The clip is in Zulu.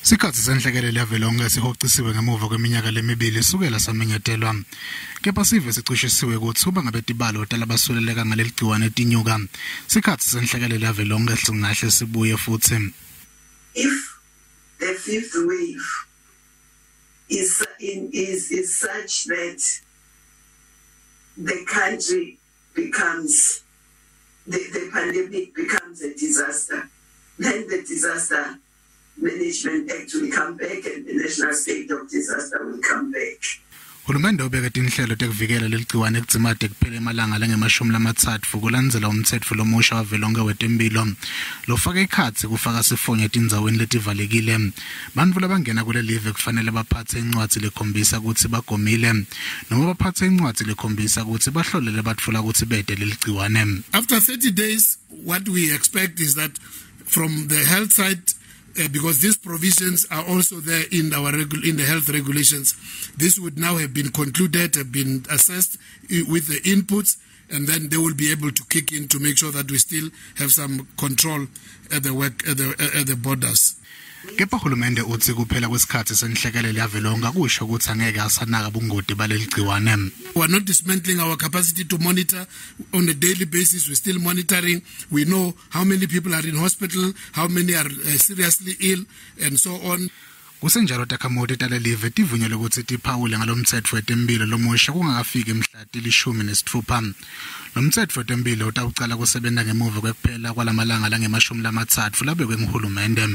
Sikhatsi senhlekele yavelonkhe Sihocisiwe ngemuva kweminyaka lemibili sukela samenyetelwa. Kepha sive sicishisiwe ukuthi uba ngabe tibalo talabasuleleka ngaleli gciwane tinyuka. Sikhatsi senhlekele yavelonkhe singahle sibuye futhi. If the fifth wave is such that the country becomes the pandemic becomes a disaster, then the disaster Management Act will come back and the national state of disaster will come back. Hlumende ubeka tinhlelo tekuvikela leligciwane ekudzimade kuphela emalanga lange-30 kulandzela umtsetfo lomusha wavelonkhe wetemphilo lofaka ikhatsi kufaka sifonyo etindzaweni letivalekile. Bantfu labangena kwelelive kufanele baphatse incwadzi lekhombisa kutsi bagomile noma baphatse incwadzi lekhombisa kutsi bahlolele batfola kutsi bete leligciwane. After 30 days, what we expect is that from the health side, because these provisions are also there in our in the health regulations, this would now have been concluded, have been assessed with the inputs, and then they will be able to kick in to make sure that we still have some control at the work at the borders. Kepha hlumende utsi kuphela kwesikhatsi senhlekele yavelonkhe kusho ukuthi angeke asanaka ubungoti baleli gciwane. We are not dismantling our capacity to monitor on a daily basis. We're still monitoring. We know how many people are in hospital, how many are seriously ill, and so on. Kusenjalo takhamuti talelive tivunyelwe ukuthi tiphawule ngalomtsetfo wetemphilo lomusha kungakafiki mhla til-16. Lomtsetfo wetemphilo utawucala kusebenta ngemuva kwekuphela kwalamalanga lange-30 labekwe nguhulumende.